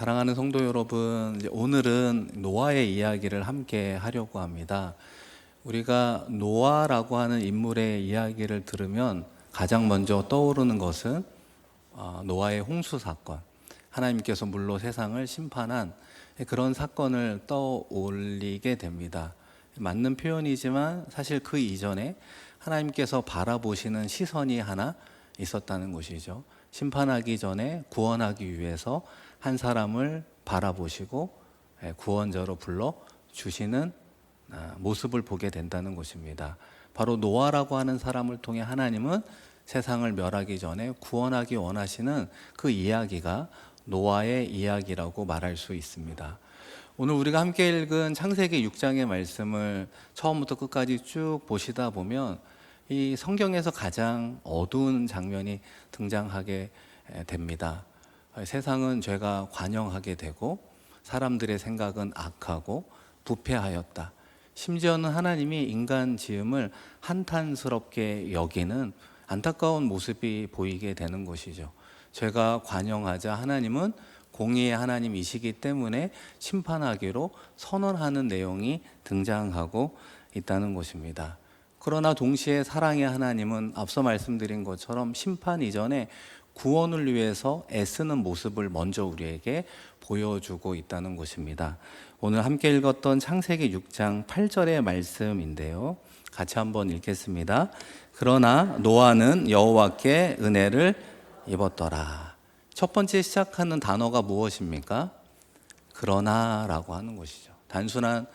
사랑하는 성도 여러분, 오늘은 노아의 이야기를 함께 하려고 합니다. 우리가 노아라고 하는 인물의 이야기를 들으면 가장 먼저 떠오르는 것은 노아의 홍수 사건, 하나님께서 물로 세상을 심판한 그런 사건을 떠올리게 됩니다. 맞는 표현이지만 사실 그 이전에 하나님께서 바라보시는 시선이 하나 있었다는 것이죠. 심판하기 전에 구원하기 위해서 한 사람을 바라보시고 구원자로 불러 주시는 모습을 보게 된다는 것입니다. 바로 노아라고 하는 사람을 통해 하나님은 세상을 멸하기 전에 구원하기 원하시는 그 이야기가 노아의 이야기라고 말할 수 있습니다. 오늘 우리가 함께 읽은 창세기 6장의 말씀을 처음부터 끝까지 쭉 보시다 보면 이 성경에서 가장 어두운 장면이 등장하게 됩니다. 세상은 죄가 관영하게 되고 사람들의 생각은 악하고 부패하였다. 심지어는 하나님이 인간 지음을 한탄스럽게 여기는 안타까운 모습이 보이게 되는 것이죠. 죄가 관영하자 하나님은 공의의 하나님이시기 때문에 심판하기로 선언하는 내용이 등장하고 있다는 것입니다. 그러나 동시에 사랑의 하나님은 앞서 말씀드린 것처럼 심판 이전에 구원을 위해서 애쓰는 모습을 먼저 우리에게 보여주고 있다는 것입니다. 오늘 함께 읽었던 창세기 6장 8절의 말씀인데요. 같이 한번 읽겠습니다. 그러나 노아는 여호와께 은혜를 입었더라. 첫 번째 시작하는 단어가 무엇입니까? 그러나라고 하는 것이죠. 단순한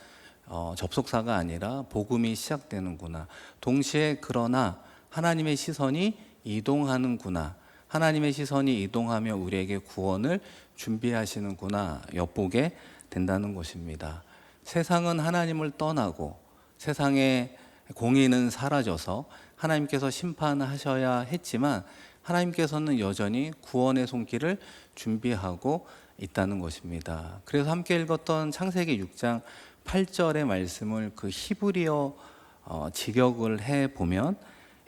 접속사가 아니라 복음이 시작되는구나. 동시에 그러나 하나님의 시선이 이동하는구나. 하나님의 시선이 이동하며 우리에게 구원을 준비하시는구나 엿보게 된다는 것입니다. 세상은 하나님을 떠나고 세상의 공의는 사라져서 하나님께서 심판하셔야 했지만 하나님께서는 여전히 구원의 손길을 준비하고 있다는 것입니다. 그래서 함께 읽었던 창세기 6장 8절의 말씀을 그 히브리어 직역을 해보면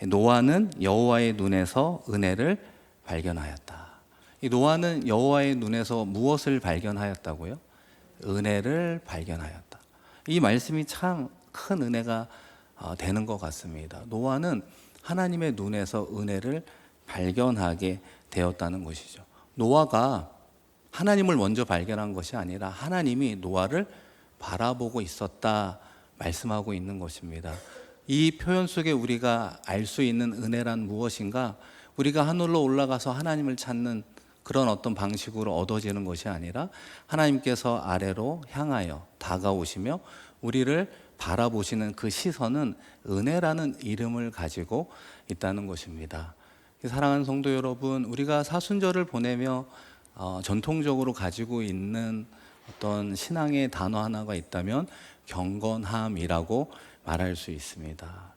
노아는 여호와의 눈에서 은혜를 발견하였다. 이 노아는 여호와의 눈에서 무엇을 발견하였다고요? 은혜를 발견하였다. 이 말씀이 참 큰 은혜가 되는 것 같습니다. 노아는 하나님의 눈에서 은혜를 발견하게 되었다는 것이죠. 노아가 하나님을 먼저 발견한 것이 아니라 하나님이 노아를 바라보고 있었다 말씀하고 있는 것입니다. 이 표현 속에 우리가 알 수 있는 은혜란 무엇인가? 우리가 하늘로 올라가서 하나님을 찾는 그런 어떤 방식으로 얻어지는 것이 아니라 하나님께서 아래로 향하여 다가오시며 우리를 바라보시는 그 시선은 은혜라는 이름을 가지고 있다는 것입니다. 사랑하는 성도 여러분, 우리가 사순절을 보내며 전통적으로 가지고 있는 어떤 신앙의 단어 하나가 있다면 경건함이라고 말할 수 있습니다.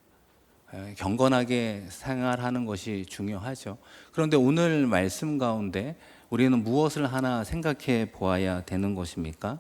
경건하게 생활하는 것이 중요하죠. 그런데 오늘 말씀 가운데 우리는 무엇을 하나 생각해 보아야 되는 것입니까?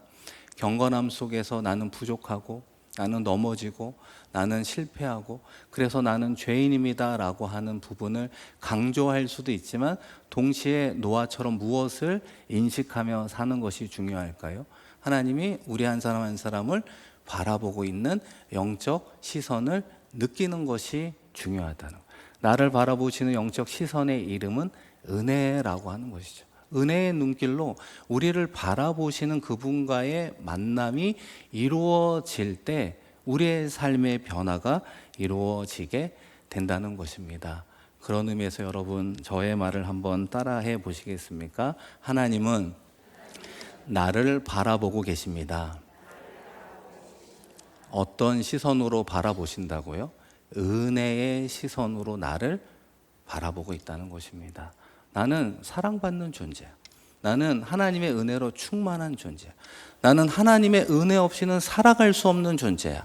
경건함 속에서 나는 부족하고 나는 넘어지고 나는 실패하고 그래서 나는 죄인입니다 라고 하는 부분을 강조할 수도 있지만 동시에 노아처럼 무엇을 인식하며 사는 것이 중요할까요? 하나님이 우리 한 사람 한 사람을 바라보고 있는 영적 시선을 느끼는 것이 중요하다는 거예요. 나를 바라보시는 영적 시선의 이름은 은혜라고 하는 것이죠. 은혜의 눈길로 우리를 바라보시는 그분과의 만남이 이루어질 때 우리의 삶의 변화가 이루어지게 된다는 것입니다. 그런 의미에서 여러분 저의 말을 한번 따라해 보시겠습니까? 하나님은 나를 바라보고 계십니다. 어떤 시선으로 바라보신다고요? 은혜의 시선으로 나를 바라보고 있다는 것입니다. 나는 사랑받는 존재야. 나는 하나님의 은혜로 충만한 존재야. 나는 하나님의 은혜 없이는 살아갈 수 없는 존재야.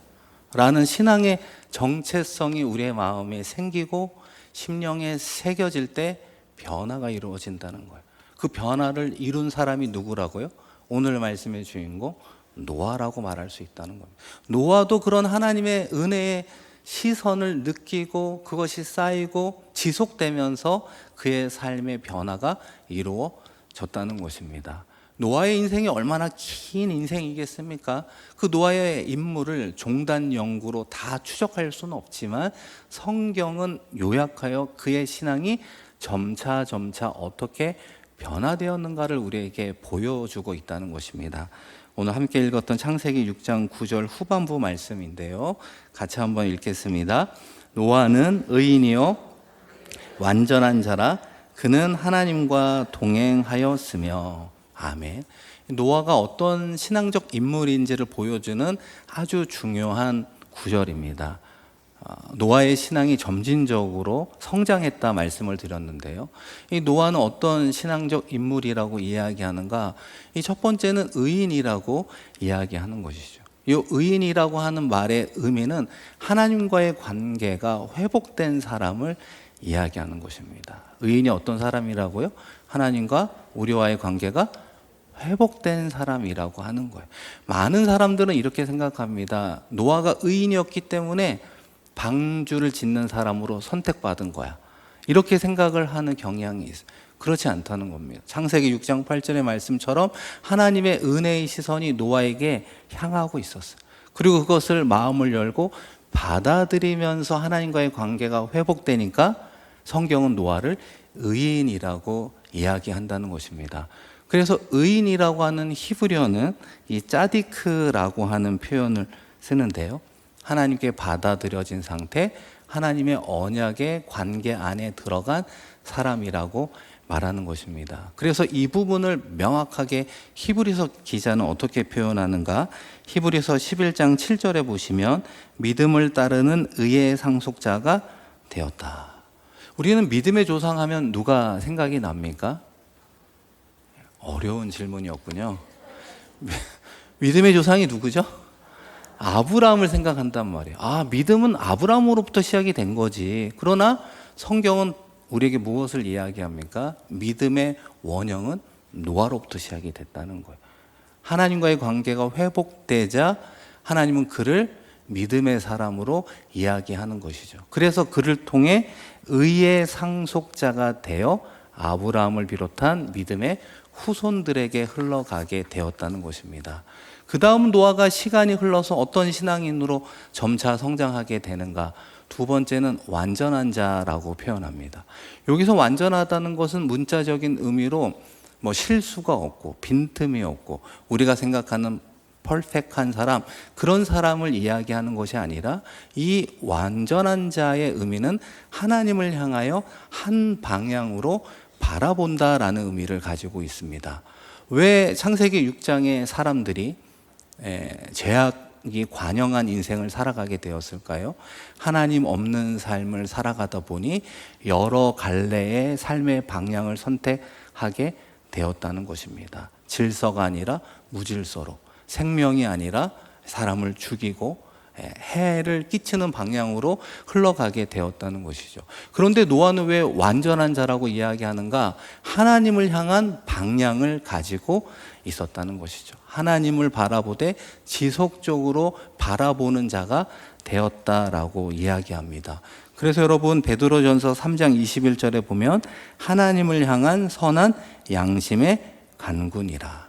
라는 신앙의 정체성이 우리의 마음에 생기고 심령에 새겨질 때 변화가 이루어진다는 거예요. 그 변화를 이룬 사람이 누구라고요? 오늘 말씀의 주인공 노아라고 말할 수 있다는 겁니다. 노아도 그런 하나님의 은혜의 시선을 느끼고 그것이 쌓이고 지속되면서 그의 삶의 변화가 이루어졌다는 것입니다. 노아의 인생이 얼마나 긴 인생이겠습니까? 그 노아의 인물을 종단 연구로 다 추적할 수는 없지만 성경은 요약하여 그의 신앙이 점차 어떻게 변화되었는가를 우리에게 보여주고 있다는 것입니다. 오늘 함께 읽었던 창세기 6장 9절 후반부 말씀인데요. 같이 한번 읽겠습니다. 노아는 의인이요 완전한 자라 그는 하나님과 동행하였으며. 아멘. 노아가 어떤 신앙적 인물인지를 보여주는 아주 중요한 구절입니다. 노아의 신앙이 점진적으로 성장했다 말씀을 드렸는데요. 이 노아는 어떤 신앙적 인물이라고 이야기하는가? 이 첫 번째는 의인이라고 이야기하는 것이죠. 이 의인이라고 하는 말의 의미는 하나님과의 관계가 회복된 사람을 이야기하는 것입니다. 의인이 어떤 사람이라고요? 하나님과 우리와의 관계가 회복된 사람이라고 하는 거예요. 많은 사람들은 이렇게 생각합니다. 노아가 의인이었기 때문에 방주를 짓는 사람으로 선택받은 거야. 이렇게 생각을 하는 경향이 있어요. 그렇지 않다는 겁니다. 창세기 6장 8절의 말씀처럼 하나님의 은혜의 시선이 노아에게 향하고 있었어요. 그리고 그것을 마음을 열고 받아들이면서 하나님과의 관계가 회복되니까 성경은 노아를 의인이라고 이야기한다는 것입니다. 그래서 의인이라고 하는 히브리어는 이 짜디크라고 하는 표현을 쓰는데요. 하나님께 받아들여진 상태, 하나님의 언약의 관계 안에 들어간 사람이라고 말하는 것입니다. 그래서 이 부분을 명확하게 히브리서 기자는 어떻게 표현하는가? 히브리서 11장 7절에 보시면 믿음을 따르는 의의 상속자가 되었다. 우리는 믿음의 조상하면 누가 생각이 납니까? 어려운 질문이었군요. 믿음의 조상이 누구죠? 아브라함을 생각한단 말이에요. 믿음은 아브라함으로부터 시작이 된 거지. 그러나 성경은 우리에게 무엇을 이야기합니까? 믿음의 원형은 노아로부터 시작이 됐다는 거예요. 하나님과의 관계가 회복되자 하나님은 그를 믿음의 사람으로 이야기하는 것이죠. 그래서 그를 통해 의의 상속자가 되어 아브라함을 비롯한 믿음의 후손들에게 흘러가게 되었다는 것입니다. 그 다음 노아가 시간이 흘러서 어떤 신앙인으로 점차 성장하게 되는가? 두 번째는 완전한 자라고 표현합니다. 여기서 완전하다는 것은 문자적인 의미로 실수가 없고 빈틈이 없고 우리가 생각하는 퍼펙트한 사람, 그런 사람을 이야기하는 것이 아니라 이 완전한 자의 의미는 하나님을 향하여 한 방향으로 바라본다라는 의미를 가지고 있습니다. 왜 창세기 6장의 사람들이 죄악이 관영한 인생을 살아가게 되었을까요? 하나님 없는 삶을 살아가다 보니 여러 갈래의 삶의 방향을 선택하게 되었다는 것입니다. 질서가 아니라 무질서로, 생명이 아니라 사람을 죽이고 해를 끼치는 방향으로 흘러가게 되었다는 것이죠. 그런데 노아는 왜 완전한 자라고 이야기하는가? 하나님을 향한 방향을 가지고 있었다는 것이죠. 하나님을 바라보되 지속적으로 바라보는 자가 되었다라고 이야기합니다. 그래서 여러분 베드로전서 3장 21절에 보면 하나님을 향한 선한 양심의 간군이라.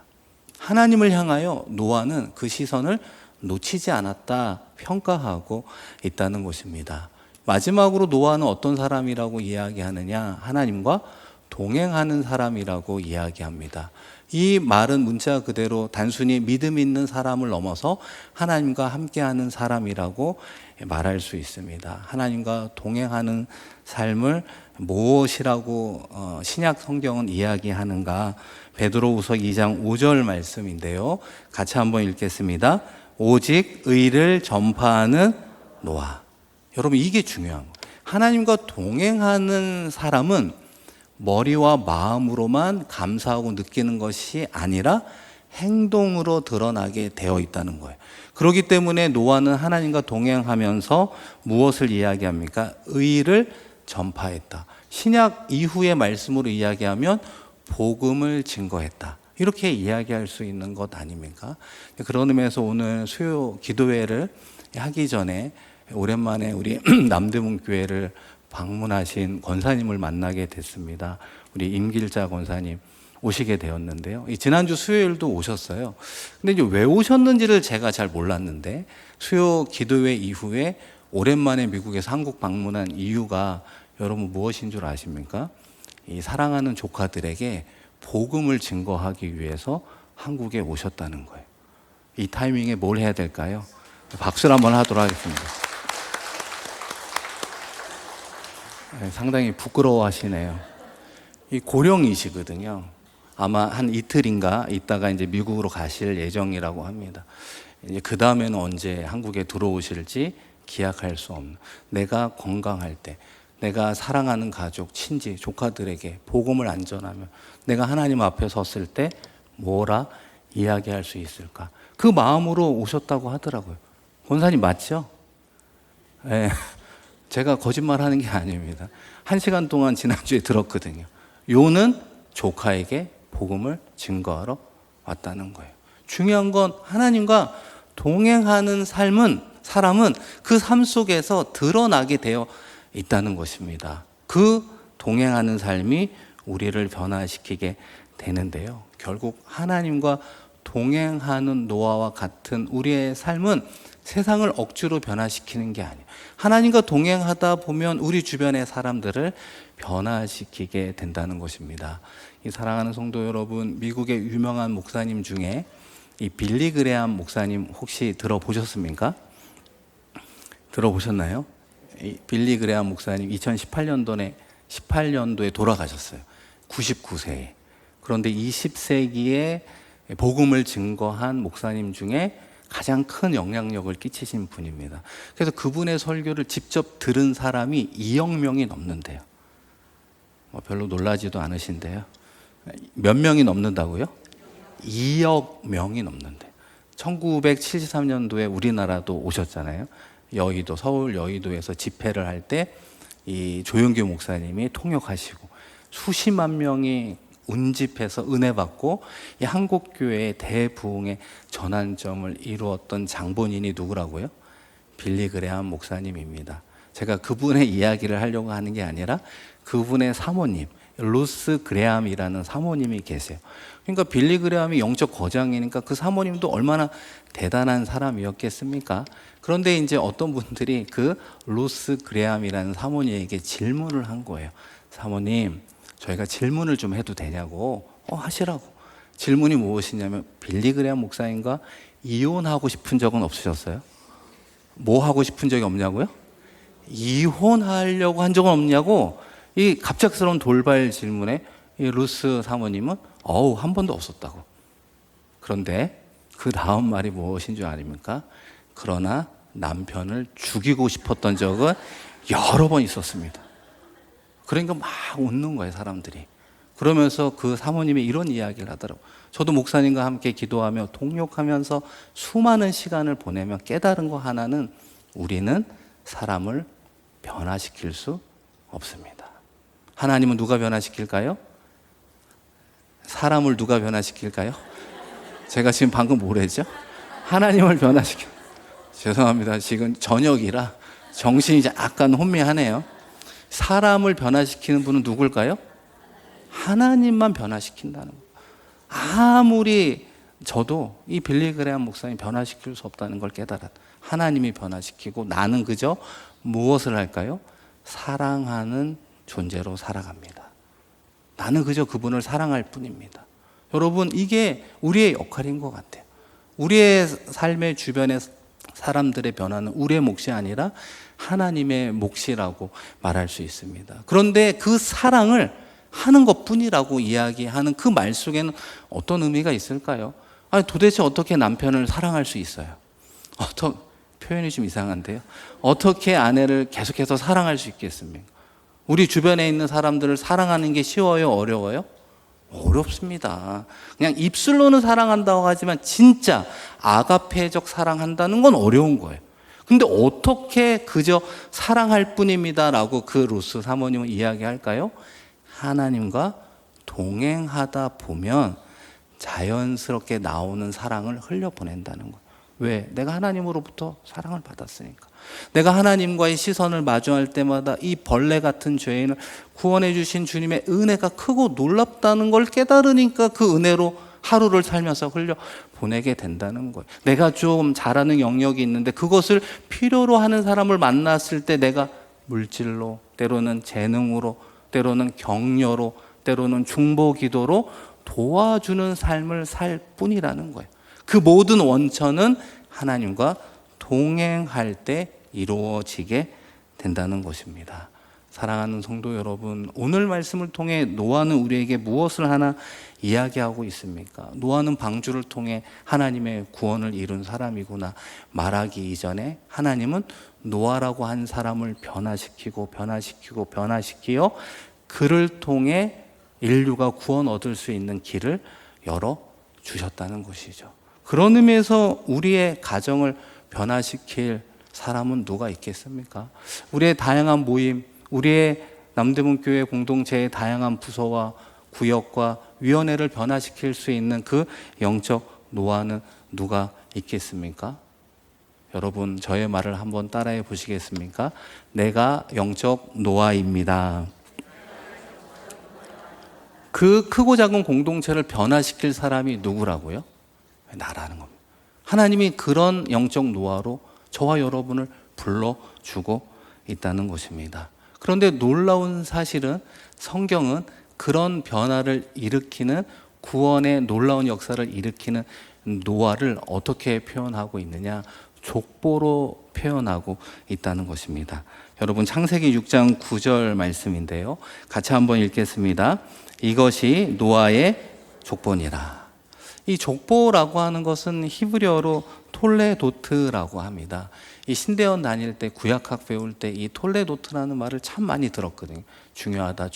하나님을 향하여 노아는 그 시선을 놓치지 않았다 평가하고 있다는 것입니다. 마지막으로 노아는 어떤 사람이라고 이야기하느냐? 하나님과 동행하는 사람이라고 이야기합니다. 이 말은 문자 그대로 단순히 믿음 있는 사람을 넘어서 하나님과 함께하는 사람이라고 말할 수 있습니다. 하나님과 동행하는 삶을 무엇이라고 신약 성경은 이야기하는가? 베드로후서 2장 5절 말씀인데요. 같이 한번 읽겠습니다. 오직 의를 전파하는 노아. 여러분, 이게 중요한 거예요. 하나님과 동행하는 사람은 머리와 마음으로만 감사하고 느끼는 것이 아니라 행동으로 드러나게 되어 있다는 거예요. 그렇기 때문에 노아는 하나님과 동행하면서 무엇을 이야기합니까? 의를 전파했다. 신약 이후의 말씀으로 이야기하면 복음을 증거했다. 이렇게 이야기할 수 있는 것 아닙니까? 그런 의미에서 오늘 수요 기도회를 하기 전에 오랜만에 우리 남대문 교회를 방문하신 권사님을 만나게 됐습니다. 우리 임길자 권사님. 오시게 되었는데요. 이 지난주 수요일도 오셨어요. 근데 이제 왜 오셨는지를 제가 잘 몰랐는데 수요 기도회 이후에 오랜만에 미국에서 한국 방문한 이유가 여러분 무엇인 줄 아십니까? 이 사랑하는 조카들에게 복음을 증거하기 위해서 한국에 오셨다는 거예요. 이 타이밍에 뭘 해야 될까요? 박수를 한번 하도록 하겠습니다. 상당히 부끄러워하시네요. 이 고령이시거든요. 아마 한 이틀인가 있다가 이제 미국으로 가실 예정이라고 합니다. 이제 그 다음에는 언제 한국에 들어오실지 기약할 수 없는, 내가 건강할 때, 내가 사랑하는 가족, 친지, 조카들에게 복음을 안전하면 내가 하나님 앞에 섰을 때 뭐라 이야기할 수 있을까? 그 마음으로 오셨다고 하더라고요. 권사님 맞죠? 네. 제가 거짓말하는 게 아닙니다. 1시간 동안 지난주에 들었거든요. 요는 조카에게 복음을 증거하러 왔다는 거예요. 중요한 건 하나님과 동행하는 사람은 그 삶 속에서 드러나게 되어 있다는 것입니다. 그 동행하는 삶이 우리를 변화시키게 되는데요. 결국 하나님과 동행하는 노아와 같은 우리의 삶은 세상을 억지로 변화시키는 게 아니에요. 하나님과 동행하다 보면 우리 주변의 사람들을 변화시키게 된다는 것입니다. 이 사랑하는 성도 여러분, 미국의 유명한 목사님 중에 이 빌리 그레암 목사님 혹시 들어보셨습니까? 들어보셨나요? 이 빌리 그레암 목사님 2018년도에 돌아가셨어요. 99세에. 그런데 20세기에 복음을 증거한 목사님 중에 가장 큰 영향력을 끼치신 분입니다. 그래서 그분의 설교를 직접 들은 사람이 2억 명이 넘는데요. 별로 놀라지도 않으신데요. 몇 명이 넘는다고요? 2억 명이 넘는데. 1973년도에 우리나라도 오셨잖아요. 여의도, 서울 여의도에서 집회를 할 때 이 조영규 목사님이 통역하시고 수십만 명이 운집해서 은혜 받고 이 한국교회의 대부흥의 전환점을 이루었던 장본인이 누구라고요? 빌리 그레암 목사님입니다. 제가 그분의 이야기를 하려고 하는 게 아니라 그분의 사모님, 루스 그레암이라는 사모님이 계세요. 그러니까 빌리 그레암이 영적 거장이니까 그 사모님도 얼마나 대단한 사람이었겠습니까? 그런데 이제 어떤 분들이 그 루스 그레암이라는 사모님에게 질문을 한 거예요. 사모님, 저희가 질문을 좀 해도 되냐고. 하시라고. 질문이 무엇이냐면 빌리 그레암 목사님과 이혼하고 싶은 적은 없으셨어요? 뭐 하고 싶은 적이 없냐고요? 이혼하려고 한 적은 없냐고. 이 갑작스러운 돌발 질문에 이 루스 사모님은 한 번도 없었다고. 그런데 그 다음 말이 무엇인 줄 아십니까? 그러나 남편을 죽이고 싶었던 적은 여러 번 있었습니다. 그러니까 막 웃는 거예요, 사람들이. 그러면서 그 사모님이 이런 이야기를 하더라고요. 저도 목사님과 함께 기도하며 통역하면서 수많은 시간을 보내며 깨달은 거 하나는 우리는 사람을 변화시킬 수 없습니다. 하나님은 누가 변화시킬까요? 사람을 누가 변화시킬까요? 제가 지금 방금 뭐랬죠? 하나님을 죄송합니다. 지금 저녁이라 정신이 약간 혼미하네요. 사람을 변화시키는 분은 누굴까요? 하나님만 변화시킨다는 거예요. 아무리 저도 이 빌리 그레암 목사님 변화시킬 수 없다는 걸 깨달았. 하나님이 변화시키고 나는 그저 무엇을 할까요? 사랑하는 존재로 살아갑니다. 나는 그저 그분을 사랑할 뿐입니다. 여러분, 이게 우리의 역할인 것 같아요. 우리의 삶의 주변의 사람들의 변화는 우리의 몫이 아니라 하나님의 몫이라고 말할 수 있습니다. 그런데 그 사랑을 하는 것뿐이라고 이야기하는 그 말 속에는 어떤 의미가 있을까요? 도대체 어떻게 남편을 사랑할 수 있어요? 표현이 좀 이상한데요. 어떻게 아내를 계속해서 사랑할 수 있겠습니까? 우리 주변에 있는 사람들을 사랑하는 게 쉬워요? 어려워요? 어렵습니다. 그냥 입술로는 사랑한다고 하지만 진짜 아가페적 사랑한다는 건 어려운 거예요. 근데 어떻게 그저 사랑할 뿐입니다 라고 그 루스 사모님은 이야기할까요? 하나님과 동행하다 보면 자연스럽게 나오는 사랑을 흘려보낸다는 거예요. 왜? 내가 하나님으로부터 사랑을 받았으니까. 내가 하나님과의 시선을 마주할 때마다 이 벌레 같은 죄인을 구원해 주신 주님의 은혜가 크고 놀랍다는 걸 깨달으니까 그 은혜로 하루를 살면서 흘려 보내게 된다는 거예요. 내가 좀 잘하는 영역이 있는데 그것을 필요로 하는 사람을 만났을 때 내가 물질로, 때로는 재능으로, 때로는 격려로, 때로는 중보기도로 도와주는 삶을 살 뿐이라는 거예요. 그 모든 원천은 하나님과 동행할 때 이루어지게 된다는 것입니다. 사랑하는 성도 여러분, 오늘 말씀을 통해 노아는 우리에게 무엇을 하나 이야기하고 있습니까? 노아는 방주를 통해 하나님의 구원을 이룬 사람이구나 말하기 이전에 하나님은 노아라고 한 사람을 변화시키고 그를 통해 인류가 구원 얻을 수 있는 길을 열어주셨다는 것이죠. 그런 의미에서 우리의 가정을 변화시킬 사람은 누가 있겠습니까? 우리의 다양한 모임, 우리의 남대문 교회 공동체의 다양한 부서와 구역과 위원회를 변화시킬 수 있는 그 영적 노아는 누가 있겠습니까? 여러분, 저의 말을 한번 따라해 보시겠습니까? 내가 영적 노아입니다. 그 크고 작은 공동체를 변화시킬 사람이 누구라고요? 나라는 겁니다. 하나님이 그런 영적 노아로 저와 여러분을 불러주고 있다는 것입니다. 그런데 놀라운 사실은 성경은 그런 변화를 일으키는 구원의 놀라운 역사를 일으키는 노아를 어떻게 표현하고 있느냐? 족보로 표현하고 있다는 것입니다. 여러분, 창세기 6장 9절 말씀인데요. 같이 한번 읽겠습니다. 이것이 노아의 족보니라. 이 족보라고 하는 것은 히브리어로 톨레도트라고 합니다. 이 신대원 다닐 때 구약학 배울 때 이 톨레도트라는 말을 참 많이 들었거든요. 중요하다.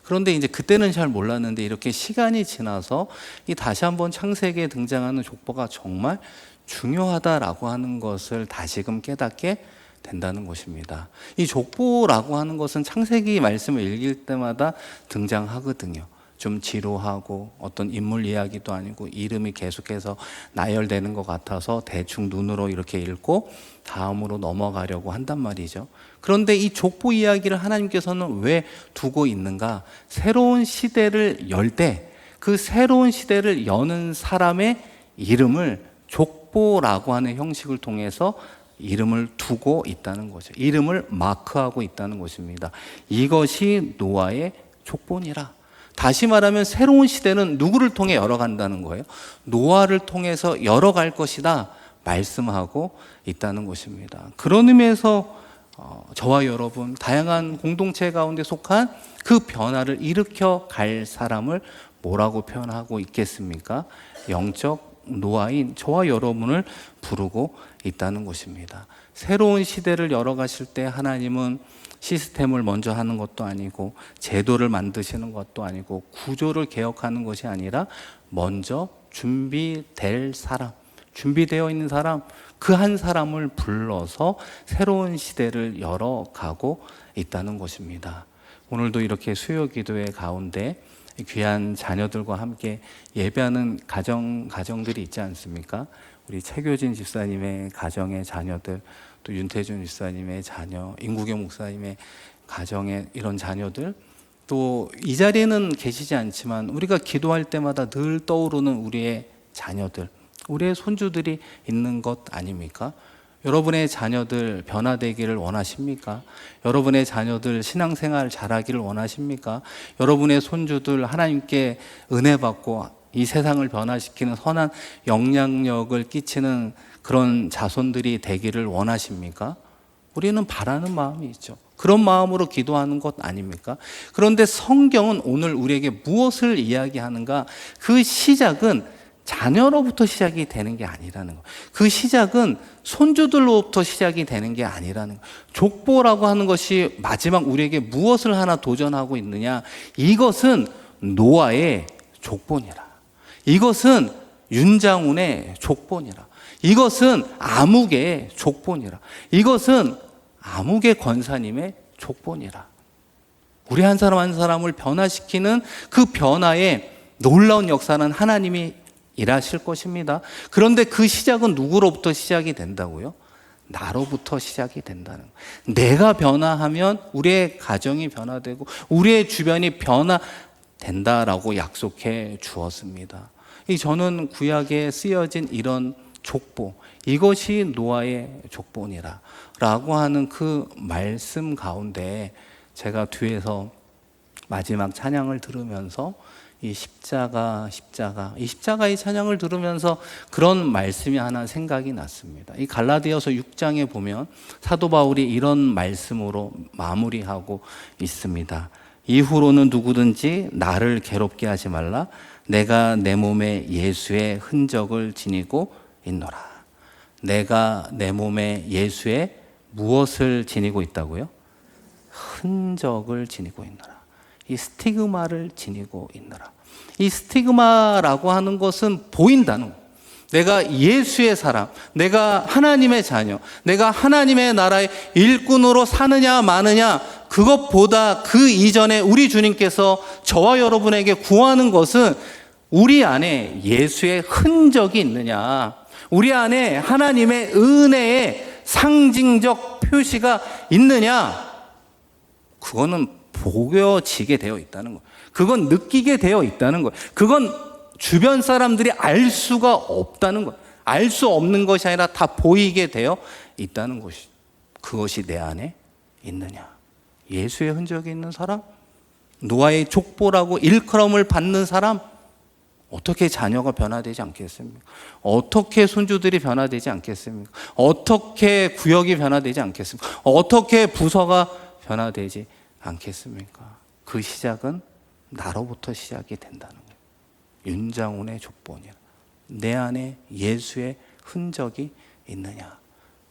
그런데 이제 그때는 잘 몰랐는데 이렇게 시간이 지나서 이 다시 한번 창세기에 등장하는 족보가 정말 중요하다라고 하는 것을 다시금 깨닫게 된다는 것입니다. 이 족보라고 하는 것은 창세기 말씀을 읽을 때마다 등장하거든요. 좀 지루하고 어떤 인물 이야기도 아니고 이름이 계속해서 나열되는 것 같아서 대충 눈으로 이렇게 읽고 다음으로 넘어가려고 한단 말이죠. 그런데 이 족보 이야기를 하나님께서는 왜 두고 있는가? 새로운 시대를 열 때 그 새로운 시대를 여는 사람의 이름을 족보라고 하는 형식을 통해서 이름을 두고 있다는 거죠. 이름을 마크하고 있다는 것입니다. 이것이 노아의 족보니라. 다시 말하면 새로운 시대는 누구를 통해 열어간다는 거예요? 노아를 통해서 열어갈 것이다 말씀하고 있다는 것입니다. 그런 의미에서 저와 여러분 다양한 공동체 가운데 속한 그 변화를 일으켜 갈 사람을 뭐라고 표현하고 있겠습니까? 영적 노아인 저와 여러분을 부르고 있다는 것입니다. 새로운 시대를 열어가실 때 하나님은 시스템을 먼저 하는 것도 아니고 제도를 만드시는 것도 아니고 구조를 개혁하는 것이 아니라 먼저 준비될 사람, 준비되어 있는 사람, 그 한 사람을 불러서 새로운 시대를 열어가고 있다는 것입니다. 오늘도 이렇게 수요 기도회 가운데 귀한 자녀들과 함께 예배하는 가정들이 있지 않습니까? 우리 최교진 집사님의 가정의 자녀들, 또 윤태준 집사님의 자녀, 임국영 목사님의 가정의 이런 자녀들, 또 이 자리에는 계시지 않지만 우리가 기도할 때마다 늘 떠오르는 우리의 자녀들, 우리의 손주들이 있는 것 아닙니까? 여러분의 자녀들 변화되기를 원하십니까? 여러분의 자녀들 신앙생활 잘하기를 원하십니까? 여러분의 손주들 하나님께 은혜 받고 이 세상을 변화시키는 선한 영향력을 끼치는 그런 자손들이 되기를 원하십니까? 우리는 바라는 마음이 있죠. 그런 마음으로 기도하는 것 아닙니까? 그런데 성경은 오늘 우리에게 무엇을 이야기하는가? 그 시작은 자녀로부터 시작이 되는 게 아니라는 거예요. 그 시작은 손주들로부터 시작이 되는 게 아니라는 거예요. 족보라고 하는 것이 마지막 우리에게 무엇을 하나 도전하고 있느냐? 이것은 노아의 족보니라. 이것은 윤장훈의 족보니라. 이것은 아무개의 족보니라. 이것은 아무개 권사님의 족보니라. 우리 한 사람 한 사람을 변화시키는 그 변화의 놀라운 역사는 하나님이 일하실 것입니다. 그런데 그 시작은 누구로부터 시작이 된다고요? 나로부터 시작이 된다는 거예요. 내가 변화하면 우리의 가정이 변화되고 우리의 주변이 변화된다라고 약속해 주었습니다. 저는 구약에 쓰여진 이런 족보, 이것이 노아의 족보니라 라고 하는 그 말씀 가운데 제가 뒤에서 마지막 찬양을 들으면서 이 십자가의 찬양을 들으면서 그런 말씀이 하나 생각이 났습니다. 이 갈라디아서 6장에 보면 사도 바울이 이런 말씀으로 마무리하고 있습니다. 이후로는 누구든지 나를 괴롭게 하지 말라. 내가 내 몸에 예수의 흔적을 지니고 있노라. 내가 내 몸에 예수의 무엇을 지니고 있다고요? 흔적을 지니고 있노라. 이 스티그마를 지니고 있노라. 이 스티그마라고 하는 것은 보인다는 거예요. 내가 예수의 사람, 내가 하나님의 자녀, 내가 하나님의 나라의 일꾼으로 사느냐 마느냐, 그것보다 그 이전에 우리 주님께서 저와 여러분에게 구하는 것은 우리 안에 예수의 흔적이 있느냐, 우리 안에 하나님의 은혜의 상징적 표시가 있느냐, 그거는 보여지게 되어 있다는 거예요. 그건 느끼게 되어 있다는 거예요. 그건 주변 사람들이 알 수가 없다는 거예요. 알 수 없는 것이 아니라 다 보이게 되어 있다는 것이, 그것이 내 안에 있느냐. 예수의 흔적이 있는 사람, 노아의 족보라고 일컬음을 받는 사람, 어떻게 자녀가 변화되지 않겠습니까? 어떻게 손주들이 변화되지 않겠습니까? 어떻게 구역이 변화되지 않겠습니까? 어떻게 부서가 변화되지 않겠습니까? 그 시작은 나로부터 시작이 된다는 거예요. 윤장훈의 족보니라. 내 안에 예수의 흔적이 있느냐.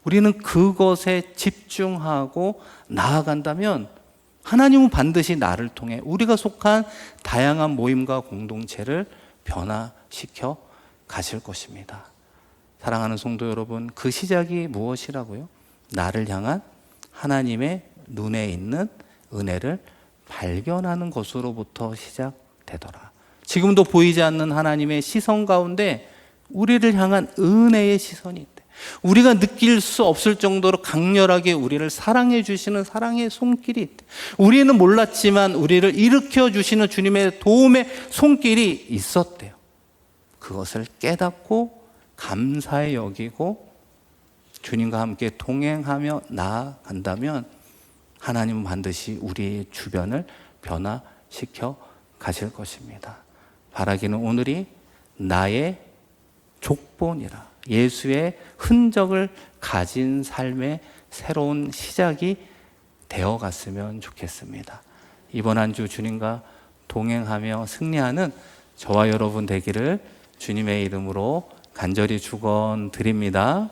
우리는 그것에 집중하고 나아간다면 하나님은 반드시 나를 통해 우리가 속한 다양한 모임과 공동체를 변화시켜 가실 것입니다. 사랑하는 성도 여러분, 그 시작이 무엇이라고요? 나를 향한 하나님의 눈에 있는 은혜를 발견하는 것으로부터 시작되더라. 지금도 보이지 않는 하나님의 시선 가운데 우리를 향한 은혜의 시선이 있대. 우리가 느낄 수 없을 정도로 강렬하게 우리를 사랑해 주시는 사랑의 손길이 있대. 우리는 몰랐지만 우리를 일으켜 주시는 주님의 도움의 손길이 있었대요. 그것을 깨닫고 감사히 여기고 주님과 함께 동행하며 나아간다면 하나님은 반드시 우리 주변을 변화시켜 가실 것입니다. 바라기는 오늘이 나의 족보니라. 예수의 흔적을 가진 삶의 새로운 시작이 되어 갔으면 좋겠습니다. 이번 한 주 주님과 동행하며 승리하는 저와 여러분 되기를 주님의 이름으로 간절히 축원드립니다.